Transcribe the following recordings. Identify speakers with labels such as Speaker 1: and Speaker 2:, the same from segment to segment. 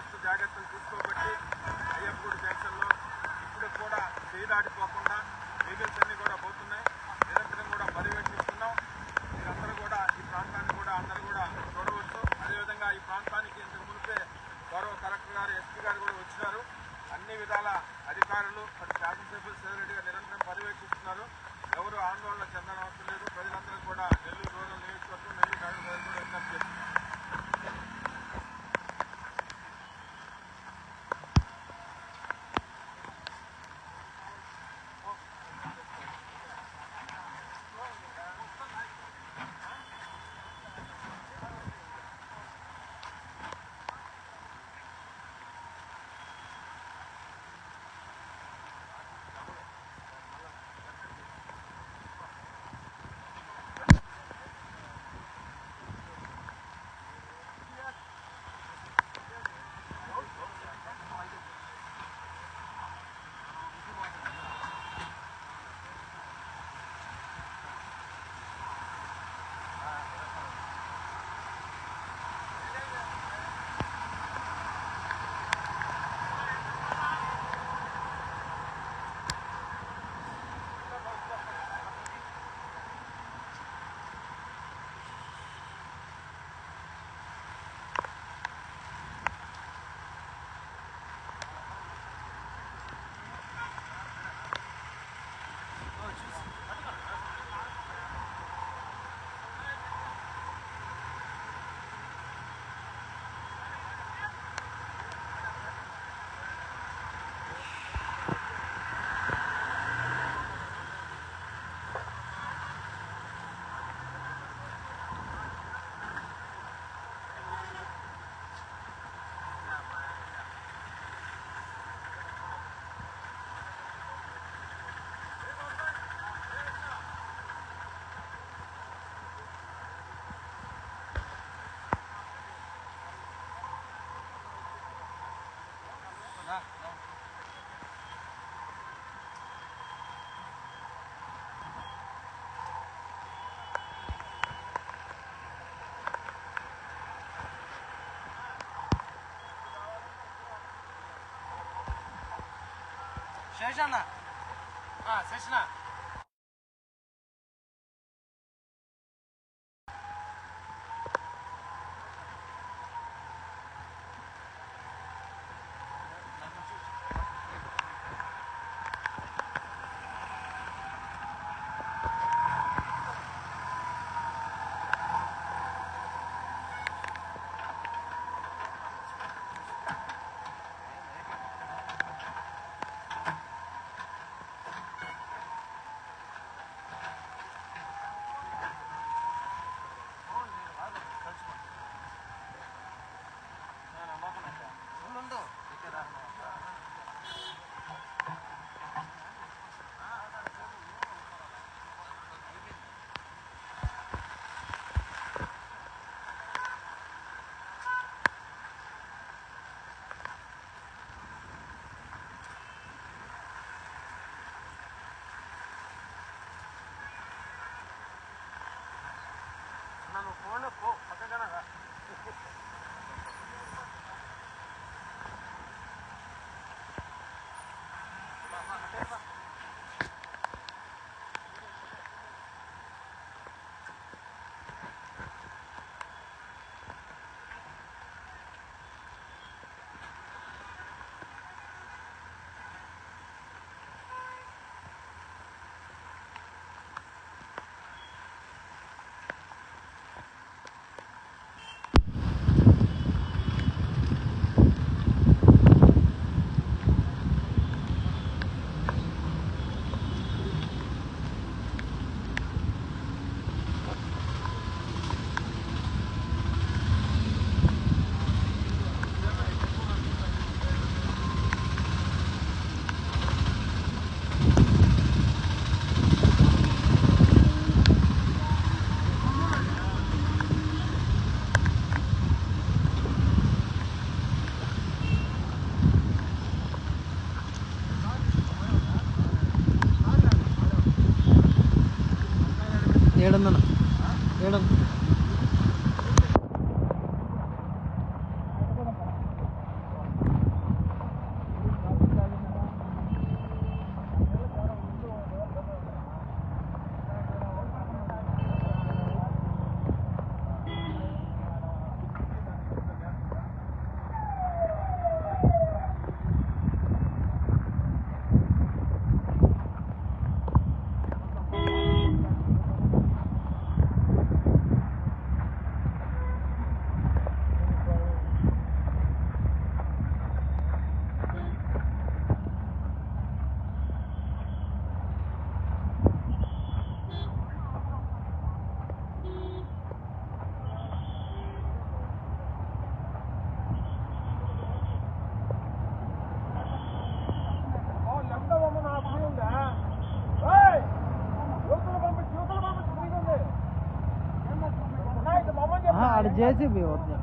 Speaker 1: ముందస్తు జాగ్రత్తలు తీసుకోబట్టి అయ్యప్పగూడి జంక్షన్లో ఇప్పుడు కూడా చేయదాటిపోకుండా వెహికల్స్ అన్నీ కూడా పోతున్నాయి. నిరంతరం కూడా పర్యవేక్షిస్తున్నాం. మీరందరూ కూడా ఈ ప్రాంతాన్ని కూడా అందరూ కూడా చూడవచ్చు. అదేవిధంగా ఈ ప్రాంతానికి ఇంతకు మునిపే గౌరవ కలెక్టర్ గారు, ఎస్పీ గారు కూడా వచ్చినారు. అన్ని విధాల అధికారులు శాసనసభ్యులు సేవరెడ్డిగా నిరంతరం పర్యవేక్షిస్తున్నారు. ఎవరు ఆందోళన చెందనవసరం లేదు. ప్రజలందరూ కూడా నెల్లూరు రూరల్ నియోజకవర్గం, నెల్లూరు నగర ప్రజలు కూడా విజ్ఞప్తి చేస్తున్నారు.
Speaker 2: శేషన్న శేషన్న నన్ను ఫోన్ పో పక్కగా ఏడన్నా ఏడన్నా ఆడ జేసీబీ వద్దు.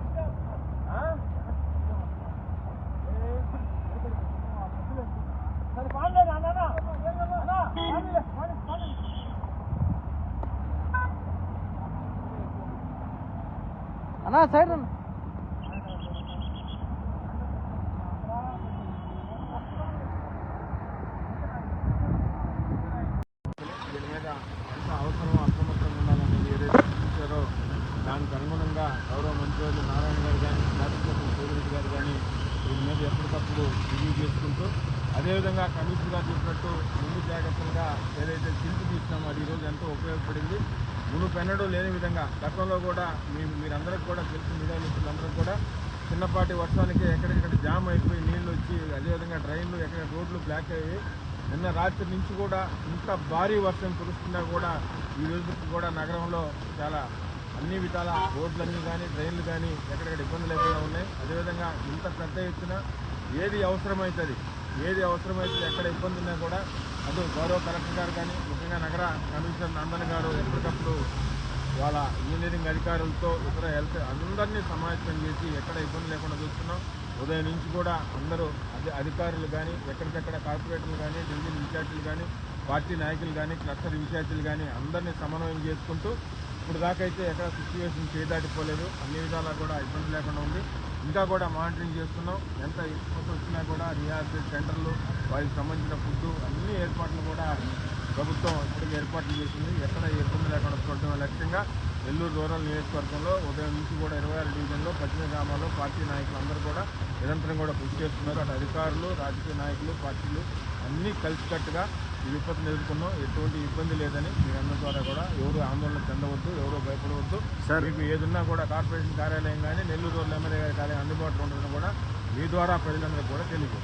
Speaker 2: అన్నా సైడ్ అన్న.
Speaker 1: దీని మీద ఎంత అవసరమో అప్రమత్తంగా ఉండాలనేది ఏదైతే చూపించారో దానికి అనుగుణంగా గౌరవ మంత్రులు నారాయణ గారు కానీ శాసనసభ్యులు సూర్యరెడ్డి గారు కానీ దీని మీద ఎప్పటికప్పుడు రివ్యూ చేసుకుంటూ అదేవిధంగా కమిషనర్ గారు చెప్పినట్టు ముందు జాగ్రత్తలుగా ఏదైతే సిల్క్ తీసినామో అది ఈరోజు ఎంతో ఉపయోగపడింది. మునుపెన్నడూ లేని విధంగా గతంలో కూడా మీరందరికీ కూడా తెలుసు, మీడియా మిత్రులందరికీ కూడా చిన్నపాటి వర్షానికి ఎక్కడెక్కడ జామ్ అయిపోయి నీళ్లు వచ్చి అదేవిధంగా డ్రైన్లు ఎక్కడ రోడ్లు బ్లాక్ అయ్యి నిన్న రాత్రి నుంచి కూడా ఇంత భారీ వర్షం కురుస్తున్నా కూడా ఈ రోజుకి కూడా నగరంలో చాలా అన్ని విధాల రోడ్లన్నీ కానీ డ్రైన్లు కానీ ఎక్కడెక్కడ ఇబ్బంది లేకుండా ఉన్నాయి. అదేవిధంగా ఇంత పెద్ద ఎత్తున ఏది అవసరమవుతుంది ఎక్కడ ఇబ్బంది ఉన్నా కూడా అటు గౌరవ కలెక్టర్ గారు కానీ ముఖ్యంగా నగర కమిషనర్ నందన్ గారు ఎప్పటికప్పుడు వాళ్ళ ఇంజనీరింగ్ అధికారులతో ఇతర హెల్త్ అందరినీ సమావేశం చేసి ఎక్కడ ఇబ్బంది లేకుండా చూస్తున్నాం. ఉదయం నుంచి కూడా అందరూ అధికారులు కానీ ఎక్కడికెక్కడ కార్పొరేటర్లు కానీ డివిజన్ ఇన్ఛార్జీలు కానీ పార్టీ నాయకులు కానీ క్లస్టర్ ఇన్ఛార్జీలు కానీ అందరినీ సమన్వయం చేసుకుంటూ ఇప్పుడు దాకైతే ఎక్కడ సిచ్యువేషన్ చేదాటిపోలేదు. అన్ని విధాలా కూడా ఇబ్బంది లేకుండా ఉంది. ఇంకా కూడా మానిటరింగ్ చేస్తున్నాం. ఎంత ఇబ్బంది వచ్చినా కూడా రిహాబిలిటేషన్ సెంటర్లు వారికి సంబంధించిన ఫుడ్ అన్ని ఏర్పాట్లు కూడా ప్రభుత్వం ఇప్పటికీ ఏర్పాట్లు చేసింది. ఎక్కడ ఇబ్బంది లేకుండా చూడటం లక్ష్యంగా నెల్లూరు రూరల్ నియోజకవర్గంలో ఉదయం నుంచి కూడా 26 డివిజన్లో పశ్చిమ గ్రామాల్లో పార్టీ నాయకులు అందరూ కూడా నిరంతరం కూడా కృషి చేస్తున్నారు. అటు అధికారులు, రాజకీయ నాయకులు, పార్టీలు అన్నీ కలిసికట్టుగా ఈ విపత్తును ఎదుర్కొన్నాం. ఎటువంటి ఇబ్బంది లేదని మీ అందరి ద్వారా కూడా ఎవరు ఆందోళన చెందవద్దు, ఎవరు భయపడవద్దు. మీకు ఏదున్నా కూడా కార్పొరేషన్ కార్యాలయం కానీ నెల్లూరు రూరల్ ఎమ్మెల్యే గారి కార్యాలయం అందుబాటులో ఉండడం కూడా మీ ద్వారా ప్రజలందరికీ కూడా తెలియదు.